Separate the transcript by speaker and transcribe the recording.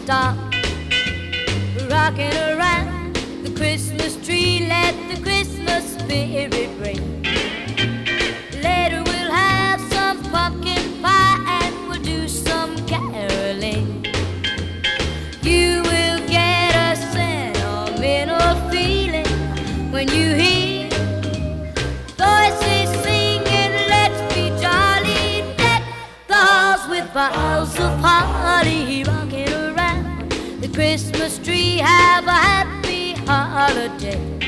Speaker 1: stop rocking around the Christmas tree. Let the Christmas spirit ring. Later we'll have some pumpkin pie and we'll do some caroling. You will get a sentimental feeling when you hear voices singing, let's be jolly. Deck the halls with boughs of holly, rocking around the Christmas tree. Have a happy holiday.